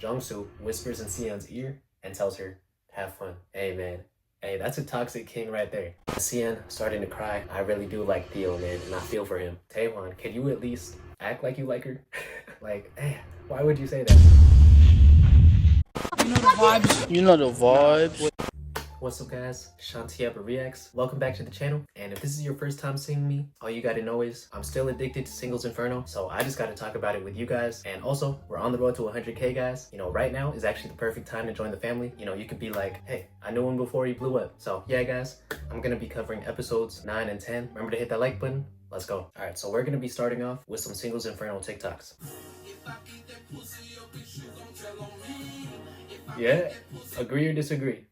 Jungsu whispers in Seon's ear and tells her, have fun. Hey man, hey, that's a toxic king right there. Seon starting to cry. I really do like Theo, man, and I feel for him. Taewon, can you at least act like you like her? Like, hey, why would you say that? You know the vibes. You know the vibes. What's up guys, Shanti Reacts. Welcome back to the channel, and if this is your first time seeing me, all you gotta know is I'm still addicted to Singles Inferno, so I just gotta talk about it with you guys. And also, we're on the road to 100k guys. You know, right now is actually the perfect time to join the family. You know, you could be like, hey, I knew him before he blew up. So yeah guys, I'm gonna be covering episodes 9 and 10. Remember to hit that like button. Let's go. Alright, so we're gonna be starting off with some Singles Inferno TikToks. Yeah, agree or disagree?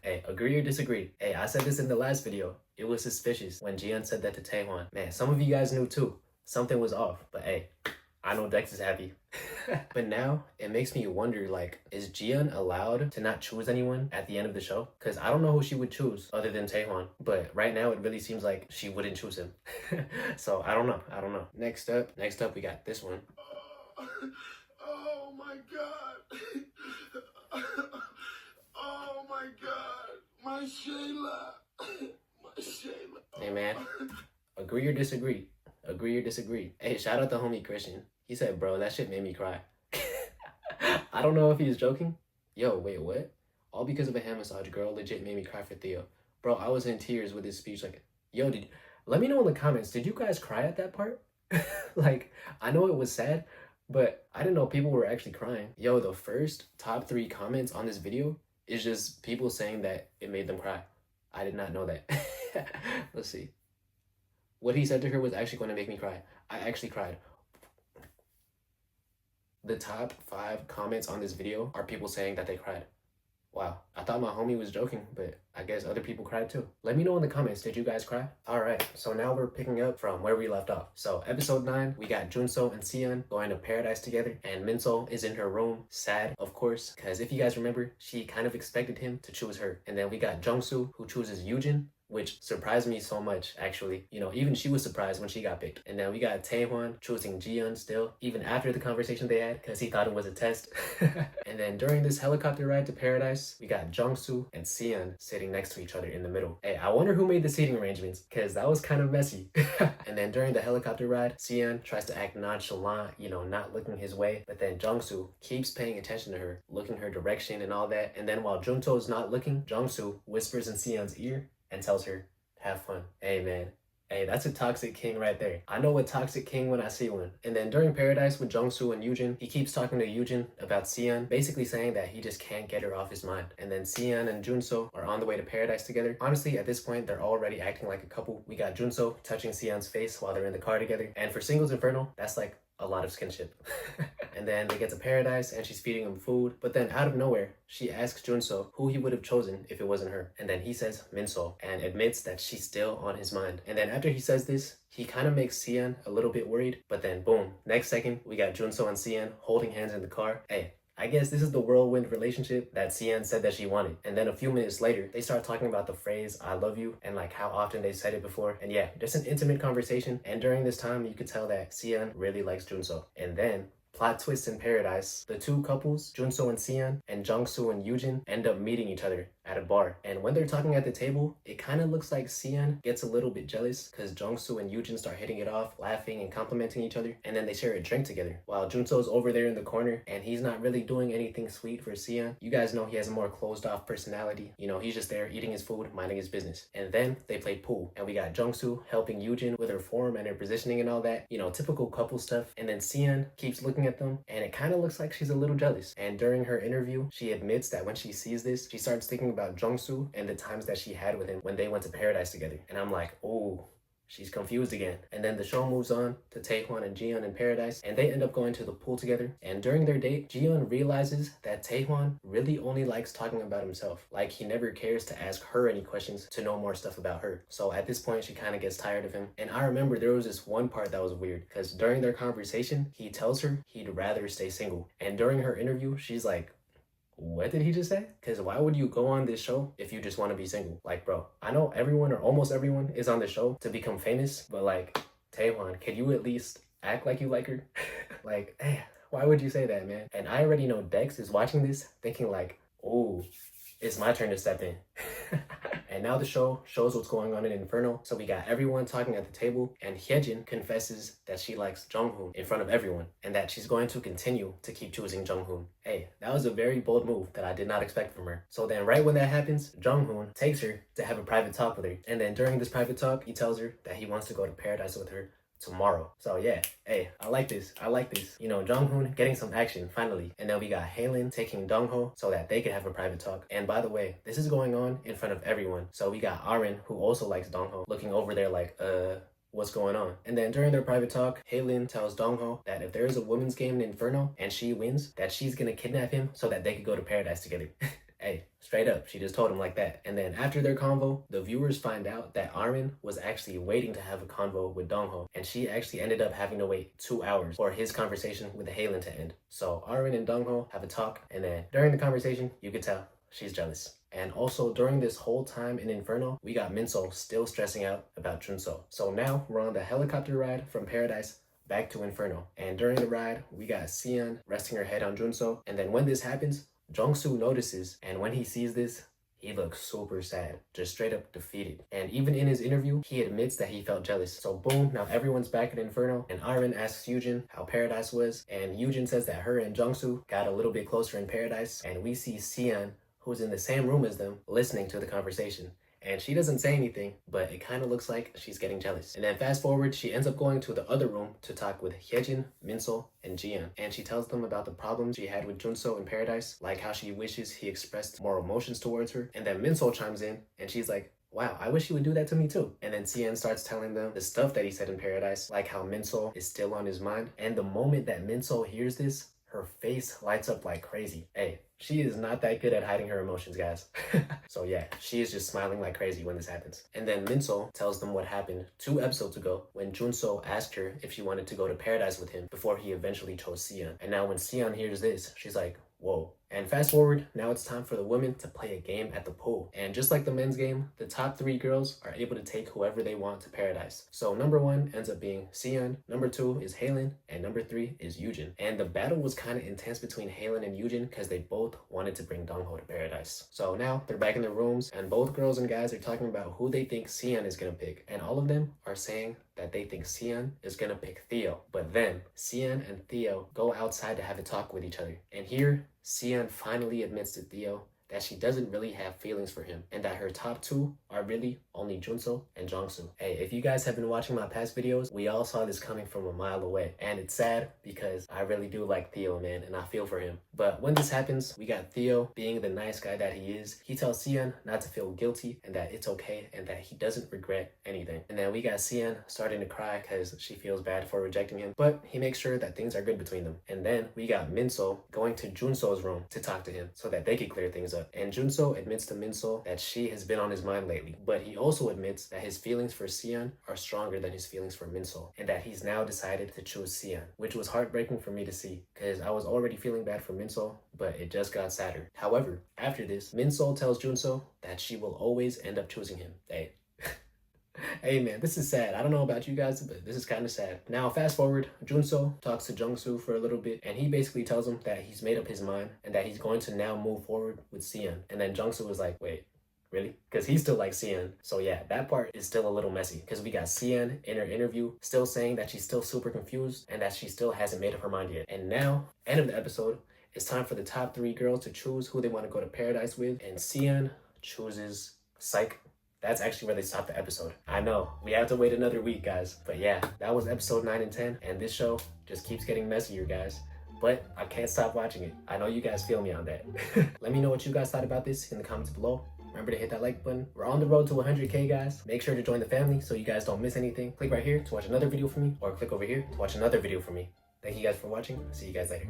Hey, agree or disagree? Hey, I said this in the last video. It was suspicious when Jiyeon said that to Taewon. Man, some of you guys knew too. Something was off, but hey, I know Dex is happy. But now, it makes me wonder, like, is Jiyeon allowed to not choose anyone at the end of the show? Because I don't know who she would choose other than Taewon. But right now, it really seems like she wouldn't choose him. So, I don't know. Next up, we got this one. Oh my god. Oh my god. My Shayla. My Shayla. Hey man, agree or disagree? Agree or disagree? Hey, shout out the homie Christian. He said, bro, that shit made me cry. I don't know if he's joking. Yo, wait, what? All because of a hand massage, girl legit made me cry for Theo. Bro, I was in tears with his speech. Like, yo, let me know in the comments, did you guys cry at that part? Like, I know it was sad, but I didn't know people were actually crying. Yo, the first top 3 comments on this video is just people saying that it made them cry. I did not know that. Let's see. What he said to her was actually going to make me cry. I actually cried. The top 5 comments on this video are people saying that they cried. Wow, I thought my homie was joking, but I guess other people cried too. Let me know in the comments, did you guys cry? Alright, so now we're picking up from where we left off. So episode 9, we got Junso and Seon going to paradise together, and Minso is in her room, sad, of course, because if you guys remember, she kind of expected him to choose her. And then we got Jungsu, who chooses Yoon, which surprised me so much, actually. You know, even she was surprised when she got picked. And then we got Taewon choosing Jiyeon still, even after the conversation they had, because he thought it was a test. And then during this helicopter ride to paradise, we got Jungsu and Seon sitting next to each other in the middle. Hey, I wonder who made the seating arrangements, because that was kind of messy. And then during the helicopter ride, Seon tries to act nonchalant, you know, not looking his way. But then Jungsu keeps paying attention to her, looking her direction and all that. And then while Junto's not looking, Jungsu whispers in Seon's ear and tells her, have fun. Hey man, hey, that's a toxic king right there. I know a toxic king when I see one. And then during paradise with Jungsu and Yoon, he keeps talking to Yoon about Seon, basically saying that he just can't get her off his mind. And then Seon and Junso are on the way to paradise together. Honestly, at this point, they're already acting like a couple. We got Junso touching Seon's face while they're in the car together. And for Singles Inferno, that's like a lot of skinship. And then they get to paradise and she's feeding him food. But then out of nowhere, she asks Junso who he would have chosen if it wasn't her. And then he says Minso and admits that she's still on his mind. And then after he says this, he kind of makes Seon a little bit worried. But then boom, next second, we got Junso and Seon holding hands in the car. Hey, I guess this is the whirlwind relationship that Seon said that she wanted. And then a few minutes later, they start talking about the phrase, I love you, and like how often they said it before. And yeah, just an intimate conversation. And during this time, you could tell that Seon really likes Junso. And then, plot twist in paradise, the two couples, Junso and Seon, and Jungsu and Yoon, end up meeting each other at a bar. And when they're talking at the table, it kind of looks like Seon gets a little bit jealous because Jungsu and Yoon start hitting it off, laughing and complimenting each other, and then they share a drink together. While Junso's over there in the corner and he's not really doing anything sweet for Seon. You guys know he has a more closed off personality. You know, he's just there eating his food, minding his business. And then they play pool, and we got Jungsu helping Yoon with her form and her positioning and all that. You know, typical couple stuff. And then Seon keeps looking at them, and it kind of looks like she's a little jealous. And during her interview, she admits that when she sees this, she starts thinking about Jungsu and the times that she had with him when they went to paradise together. And I'm like, oh, she's confused again. And then the show moves on to Taewon and Jiyeon in paradise, and they end up going to the pool together. And during their date, Jiyeon realizes that Taewon really only likes talking about himself. Like, he never cares to ask her any questions to know more stuff about her. So at this point, she kind of gets tired of him. And I remember there was this one part that was weird, because during their conversation, he tells her he'd rather stay single. And during her interview, she's like, what did he just say? Because why would you go on this show if you just want to be single? Like, bro, I know everyone or almost everyone is on the show to become famous, but like, Taewon, can you at least act like you like her. Like, why would you say that, man? And I already know Dex is watching this thinking like, oh, it's my turn to step in. And now the show shows what's going on in Inferno. So we got everyone talking at the table, and Hyejin confesses that she likes Jonghoon in front of everyone, and that she's going to continue to keep choosing Jonghoon. Hey, that was a very bold move that I did not expect from her. So then right when that happens, Jonghoon takes her to have a private talk with her. And then during this private talk, he tells her that he wants to go to paradise with her tomorrow. So yeah, hey, I like this. You know, Jonghoon getting some action finally. And then we got Haelin taking Dongho so that they could have a private talk. And by the way, this is going on in front of everyone. So we got Aren, who also likes Dongho, looking over there like, what's going on? And then during their private talk, Haelin tells Dongho that if there is a women's game in Inferno and she wins, that she's gonna kidnap him so that they could go to paradise together. Hey, straight up, she just told him like that. And then after their convo, the viewers find out that Armin was actually waiting to have a convo with Dongho, and she actually ended up having to wait 2 hours for his conversation with Haelin to end. So Armin and Dongho have a talk, and then during the conversation, you could tell she's jealous. And also during this whole time in Inferno, we got Minso still stressing out about Junso. So now we're on the helicopter ride from Paradise back to Inferno. And during the ride, we got Sian resting her head on Junso. And then when this happens, Jongsu notices, and when he sees this, he looks super sad, just straight up defeated. And even in his interview, he admits that he felt jealous. So boom, now everyone's back at Inferno, and Aren asks Yujin how Paradise was, and Yujin says that her and Jongsu got a little bit closer in Paradise, and we see Sian, who's in the same room as them, listening to the conversation. And she doesn't say anything, but it kind of looks like she's getting jealous. And then fast forward, she ends up going to the other room to talk with Hyejin, Minso, and Jiyeon. And she tells them about the problems she had with Junso in Paradise, like how she wishes he expressed more emotions towards her. And then Minso chimes in, and she's like, wow, I wish he would do that to me too. And then Sian starts telling them the stuff that he said in Paradise, like how Minso is still on his mind. And the moment that Minso hears this, her face lights up like crazy. Hey, she is not that good at hiding her emotions, guys. So yeah, she is just smiling like crazy when this happens. And then Minso tells them what happened 2 episodes ago when Junso asked her if she wanted to go to paradise with him before he eventually chose Sian. And now when Sian hears this, she's like, whoa. And fast forward, now it's time for the women to play a game at the pool. And just like the men's game, the top 3 girls are able to take whoever they want to paradise. So number 1 ends up being Sian, number 2 is Haelin, and number 3 is Yujin. And the battle was kind of intense between Haelin and Yujin because they both wanted to bring Dongho to paradise. So now they're back in their rooms, and both girls and guys are talking about who they think Sian is gonna pick. And all of them are saying that they think Sian is gonna pick Theo. But then Sian and Theo go outside to have a talk with each other. And here, Sian finally admits to Theo that she doesn't really have feelings for him, and that her top 2 are really only Junso and Jongsu. Hey, if you guys have been watching my past videos, we all saw this coming from a mile away, and it's sad because I really do like Theo, man, and I feel for him. But when this happens, we got Theo being the nice guy that he is. He tells Sian not to feel guilty and that it's okay and that he doesn't regret anything. And then we got Sian starting to cry because she feels bad for rejecting him, but he makes sure that things are good between them. And then we got Minso going to Junso's room to talk to him so that they could clear things up. And Junso admits to Minso that she has been on his mind lately, but he also admits that his feelings for Sian are stronger than his feelings for Minso, and that he's now decided to choose Sian, which was heartbreaking for me to see because I was already feeling bad for Minso, but it just got sadder. However, after this, Minso tells Junso that she will always end up choosing him. Hey. Hey man, this is sad. I don't know about you guys, but this is kind of sad. Now fast forward, Junso talks to Jungsu for a little bit, and he basically tells him that he's made up his mind and that he's going to now move forward with Sian. And then Jungsu was like, wait, really? Because he still likes Sian. So yeah, that part is still a little messy because we got Sian in her interview still saying that she's still super confused and that she still hasn't made up her mind yet. And now, end of the episode, it's time for the top 3 girls to choose who they want to go to paradise with, and Sian chooses Psych. That's actually where they stopped the episode. I know, we have to wait another week, guys. But yeah, that was episode 9 and 10, and this show just keeps getting messier, guys. But I can't stop watching it. I know you guys feel me on that. Let me know what you guys thought about this in the comments below. Remember to hit that like button. We're on the road to 100K, guys. Make sure to join the family so you guys don't miss anything. Click right here to watch another video from me, or click over here to watch another video from me. Thank you guys for watching. See you guys later.